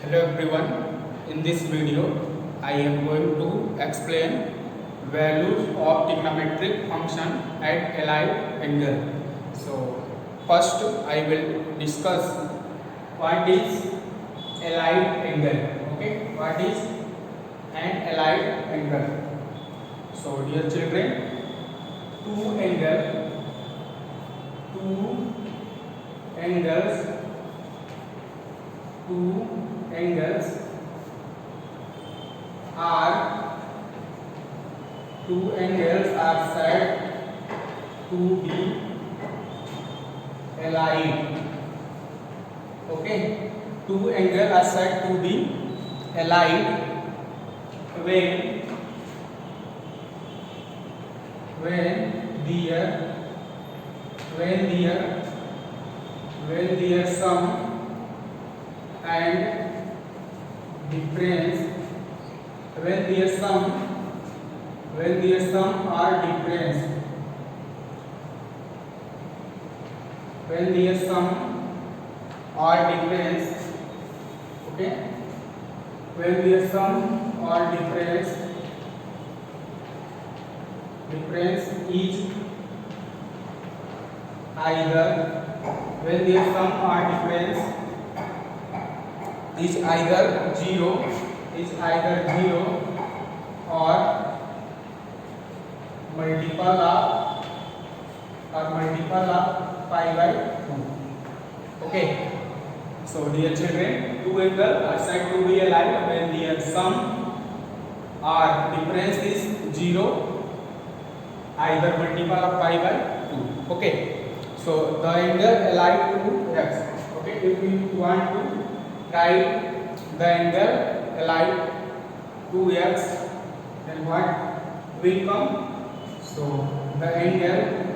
Hello everyone, in this video I am going to explain values of trigonometric function at allied angle. So first I will discuss what is allied angle. Okay, what is an allied angle? So dear children, two angles are said to be allied. Okay, two angles are said to be allied when their sum and difference when their sum are difference okay, when their sum or difference is either when their sum or difference is either zero or multiple of pi by 2. Okay, so dear children, two angles are said to be allied when their sum or difference is zero, either multiple of pi by 2. Okay, so the angle allied to x. Okay, if we want to write the angle allied to x, then what will come? So the angles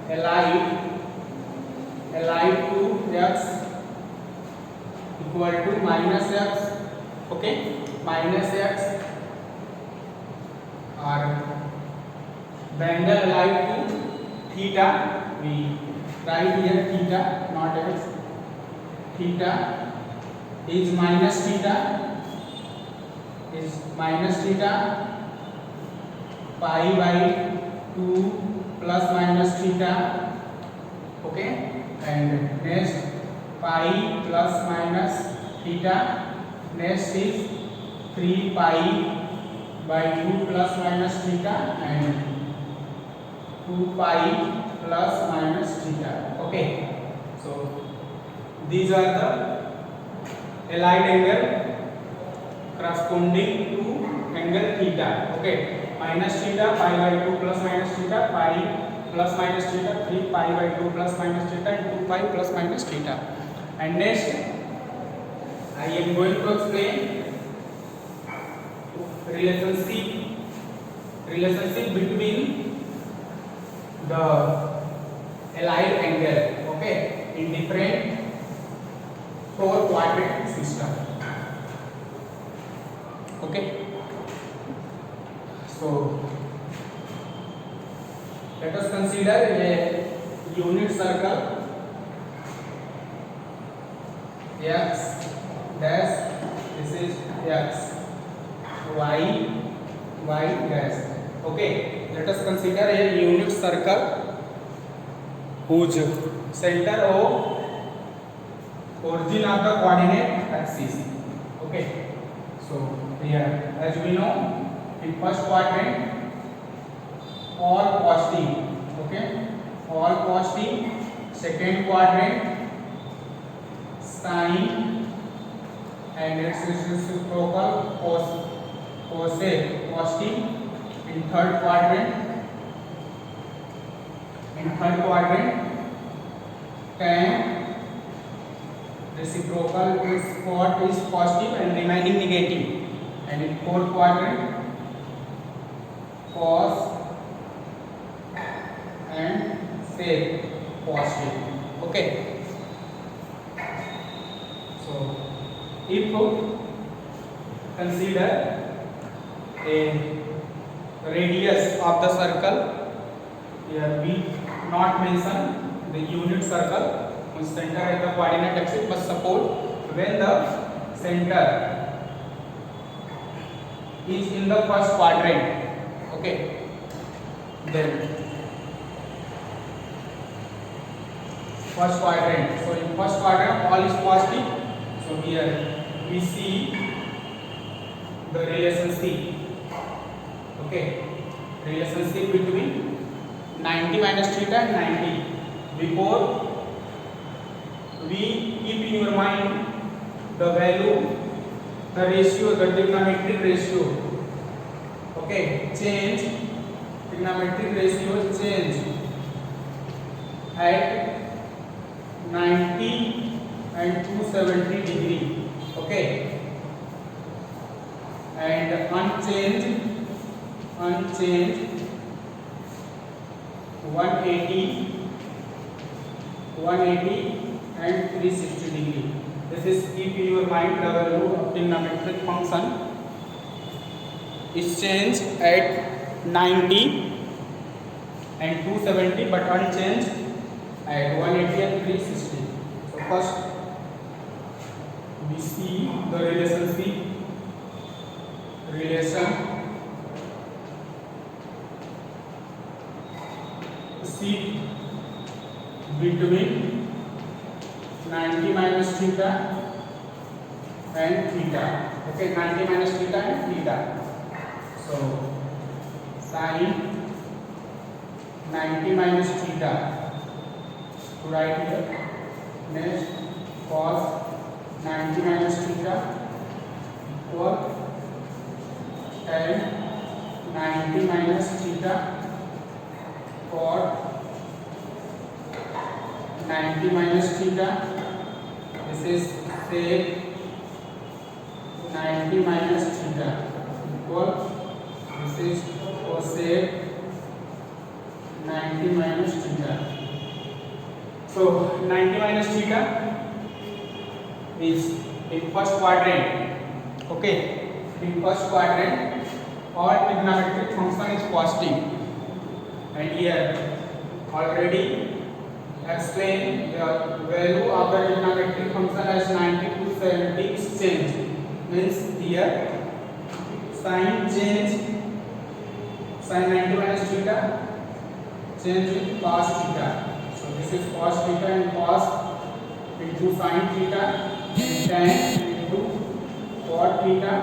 allied to x equal to minus x. Okay, minus x, or the angle allied to theta, we write here theta, not x. Theta is minus theta pi by 2 plus minus theta. Okay, and next pi plus minus theta, next is 3 pi by 2 plus minus theta, and 2 pi plus minus theta. Okay, so these are the allied angle corresponding to angle theta. Okay, minus theta, pi by 2 plus minus theta, pi plus minus theta, 3 pi by 2 plus minus theta, and 2 pi plus minus theta. And next I am going to explain relationship between the allied angle, okay, in different four quadrant system. Okay, so let us consider a unit circle x dash, this is x, y dash. Okay, let us consider a unit circle whose center of origin of the coordinate axis. Okay, so here, as we know, in first quadrant all positive. Okay, all positive. Second quadrant sine and its reciprocal cosec positive. In third quadrant tan reciprocal is positive and remaining negative. And in fourth quadrant cos and sec positive. Okay, so if consider a radius of the circle, here we not mention the unit circle whose center at the coordinate axis must support when the center is in the first quadrant. Okay, then first quadrant. So in first quadrant all is positive. So here we see the relationship. Okay, relationship between 90 minus theta and 90. Before we keep in your mind the value, the ratio, the trigonometric ratio. Okay, change trigonometric ratio change at 90 and 270 degree. Okay, and unchanged 180 and 360 degree. This is keep in your mind the value of trigonometric function is changed at 90 and 270 but unchanged at 180 and 360. So first we see the relationship between 90 minus theta and theta. Okay, 90 minus theta and theta. So sin 90 minus theta to write here. Next cos 90 minus theta equal tan 90 minus theta cot 90 minus theta. This is sec 90 minus theta equal this is cosec 90 minus theta. So 90 minus theta is in first quadrant. Okay, in first quadrant all trigonometric function is positive, and here already explain the value of the trigonometric function as 90 to 70 is changed. Means here sin change, sin 90 minus theta change with cos theta. So this is cos theta and cos into sin theta, tan into cot theta,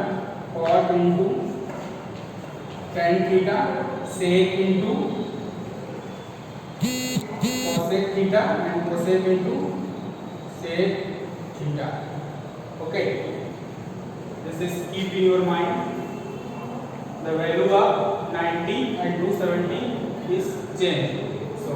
cot into tan theta, sec into cosec theta and cosec into sec theta. Okay, this is keep in your mind the value of 90 and 270 is changed. So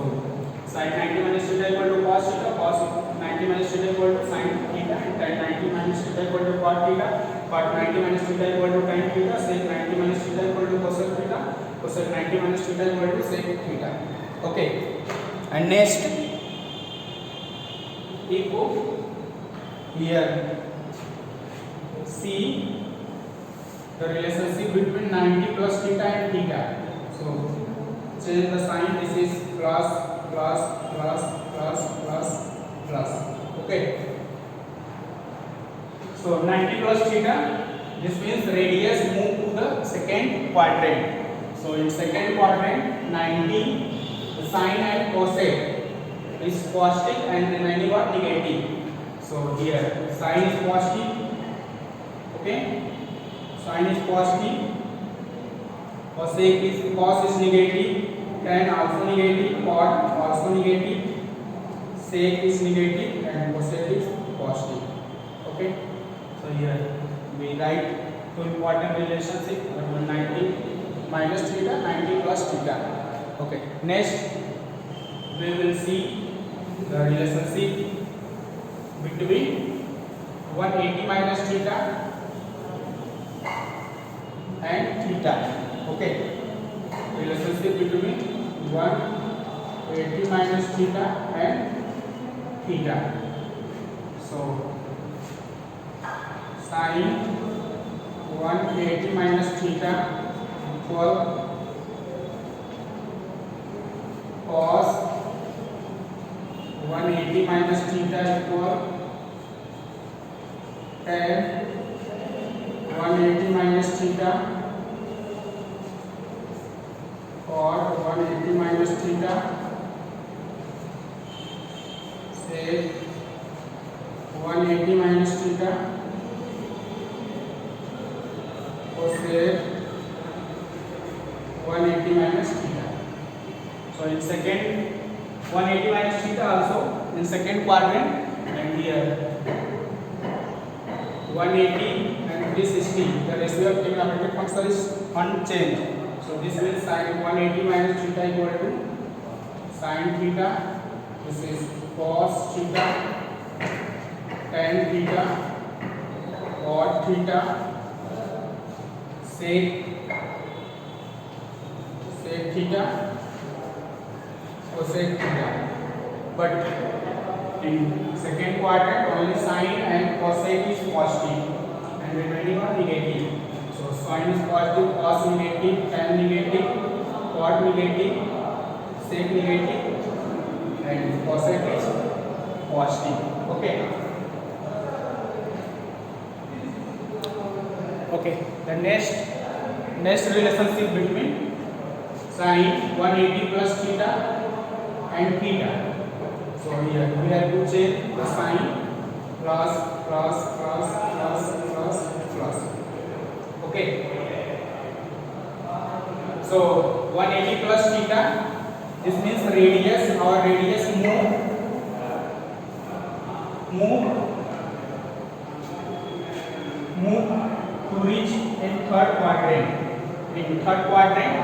sin 90 minus theta equal to cos theta, cos 90 minus theta equal to sin theta, and tan 90 minus theta equal to cot theta, cot 90 minus theta equal to tan theta, sec 90 minus theta equal to cosec theta, cosec 90 minus theta equal to sec theta. Okay, and next equal here see the relationship between 90 plus theta and theta. So change the sign. This is plus plus plus plus plus plus. Okay, so 90 plus theta, this means radius move to the second quadrant. So in second quadrant 90 the sine and cosec is positive and remaining are negative. So here sine is positive. Okay, sine is positive, cos is negative, tan also negative, cot also negative, sec is negative, and cosec is positive. Okay, so here we write two important relationship: 90 minus theta, 90 plus theta. Okay, next we will see the relationship between 180 minus theta and theta. Okay, relationship between 180 minus theta and theta. So sin 180 minus theta equal cos 180 minus theta equal tan 180 minus theta or 180 minus theta say 180 minus theta or say 180 minus theta. So in second 180 minus theta also in second quadrant, and here 180 and 360, the ratio of trigonometric function is unchanged. So this means sin 180 minus theta equal to sin theta, this is cos theta, tan theta, cot theta, sec theta, cosec theta. But in second quadrant only sin and cosec is positive and remaining are negative. So sin is positive, cos negative, tan negative, cot negative, sec negative, and cosec is positive. Okay. Okay. The next relationship between sin 180 plus theta and theta. So here we have to change the sign plus. Okay. So 180 plus theta, this means radius. Our radius move to reach in third quadrant. In third quadrant,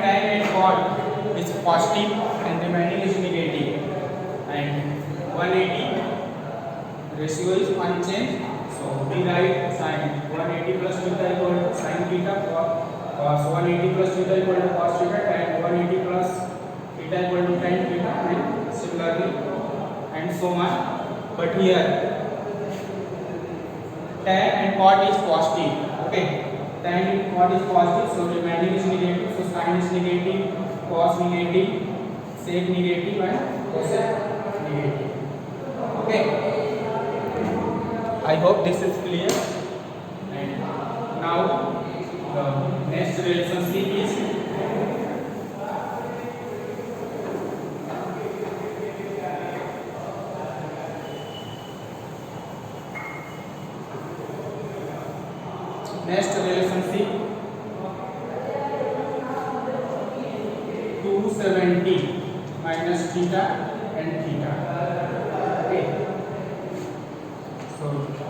tan and cot is positive and remaining is negative, and 180 ratio is unchanged. So we write sin 180 plus theta equal to sin theta, cos 180 plus theta equal to cos theta, and 180 plus theta equal to tan theta, and similarly and so on. But here tan and cot is positive. Okay. Tan and cot is positive, so remaining is negative. So sin is negative, cos negative, sec negative, and cosec negative. Okay. I hope this is clear. And now the next relationship is next relationship 270 minus theta and theta. Okay. So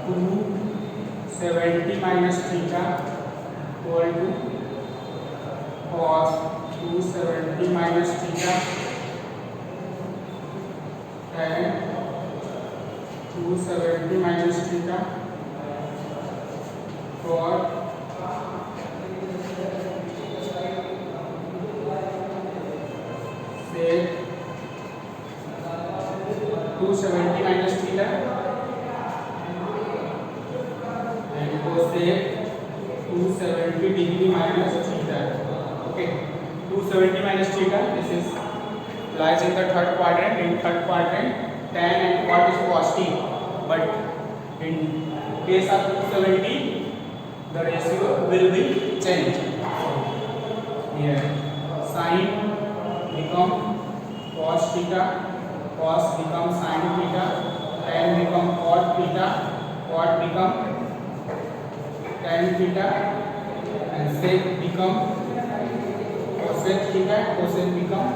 270 minus theta equal to cos 270 minus theta and 270 minus theta for say 270 minus theta and cosec 270 degree minus theta. Okay, 270 minus theta, this is lies in the third quadrant. In third quadrant, tan and cot is positive, but in case of 270 the ratio will be changed. So here sin become cos theta, cos become sin theta, tan become cot theta, cot become tan theta, and sec become cosec theta, cosec become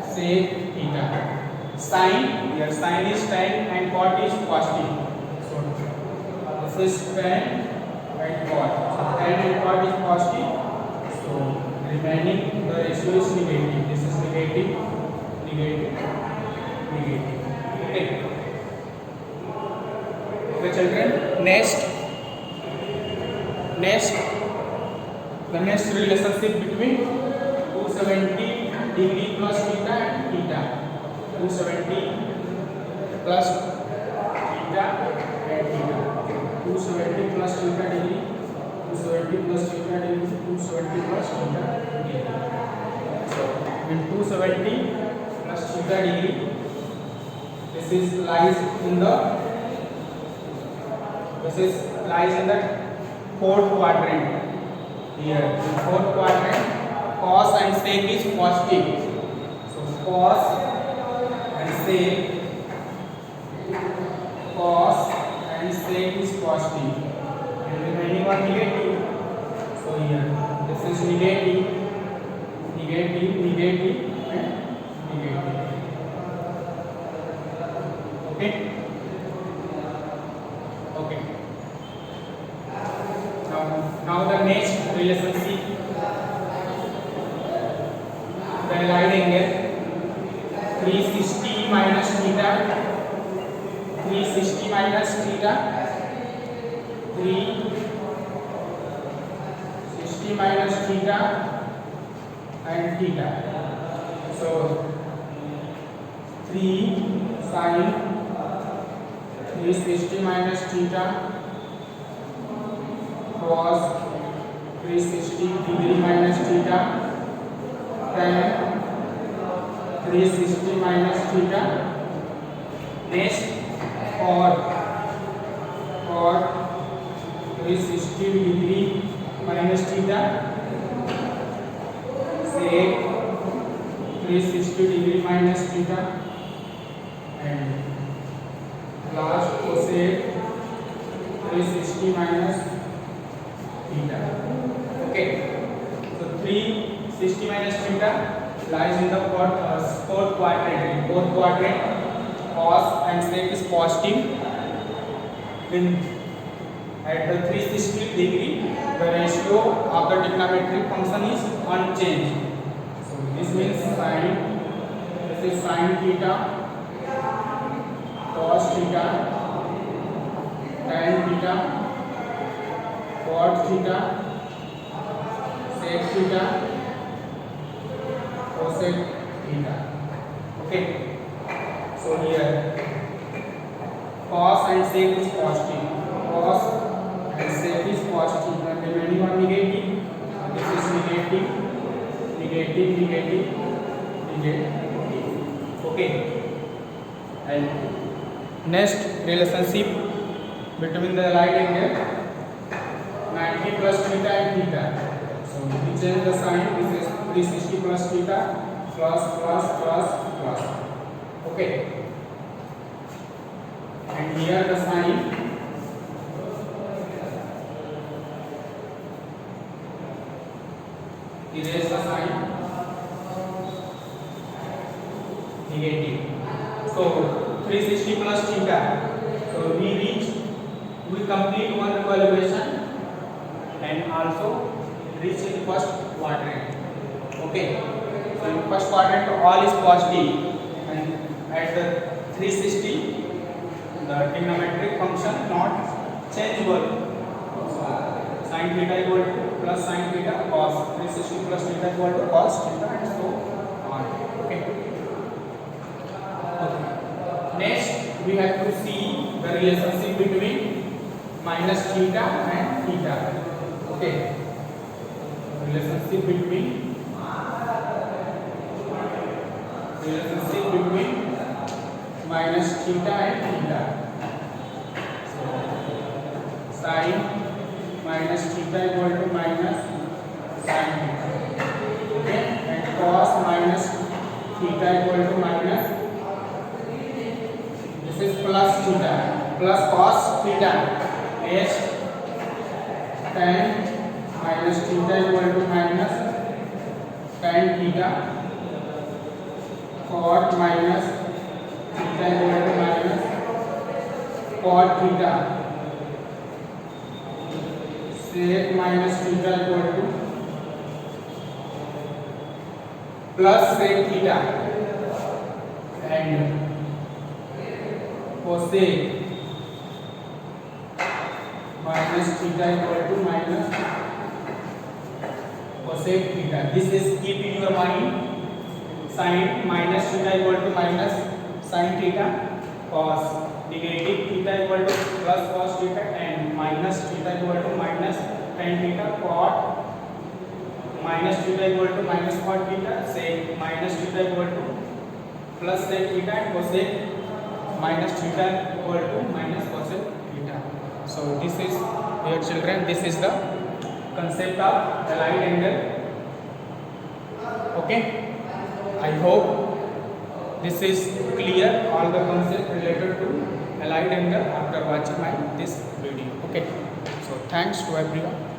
sec theta. Sin, here sin is tan and cot is positive. So this is tan and cot. So tan and cot is positive. So remaining the ratio is negative. This is negative. Okay. Okay, children. The next relationship between 270 degree plus theta and theta. 270 plus theta and theta. 270 plus theta degree, 270 plus theta degree, 270 plus theta degree. So in 270 plus theta degree, this is lies in the fourth quadrant. Here in fourth quadrant, cos and sec is positive. So cos and sec is positive and remaining one negative. So here this is negative and negative. Okay. Now the next relationship, the allied angle 360 minus theta, 360 minus theta, 360 minus theta and theta. So 3 sin 360 minus theta cos 360 degree minus theta tan 360 minus theta. Next cot 360 degree minus theta, sec 360 degree minus theta, and last cosec 360 minus theta. Okay, so 360 minus theta lies in the fourth quadrant. In fourth quadrant, cos and sec is positive. At the 360 degree, the ratio of the trigonometric function is unchanged. So this means this is sin theta, cos theta, tan theta, cot theta, sec theta, cosec theta. Okay. So here cos and sec is positive. Cos and sec is positive and remaining one negative. This is negative. Okay. And next relationship between the right angle 90 plus theta and theta. So we change the sign. This is 360 plus theta plus. Okay. And here the sign erase the sign negative. So 360 plus theta. So we complete one evaluation and also reach in first quadrant. Okay. So in first quadrant all is positive and at the 360 the trigonometric function not changeable. So sin theta equal to plus sin theta cos 360 plus theta equal to cos theta and so on. Okay. Next we have to see the relationship between minus theta and theta. Okay. Relationship between minus theta and theta. So sin minus theta equal to minus sin theta. Okay. And cos minus theta equal to minus, this is plus theta plus cos theta. Next tan minus theta equal to minus tan theta. Cot minus theta equal to minus cot theta. Sec minus theta equal to plus sec theta. And cosec minus theta equal to minus cosec theta. This is keep in your mind. Sin minus theta equal to minus sin theta, cos negative theta equal to plus cos theta, and minus theta equal to minus tan theta, cot minus theta equal to minus cot theta, sec minus theta equal to plus sec theta, and cosec minus theta equal to minus cosec theta. So this is, dear children, this is the concept of allied angle. Okay, I hope this is clear, all the concept related to allied angle after watching my this video. Okay, so thanks to everyone.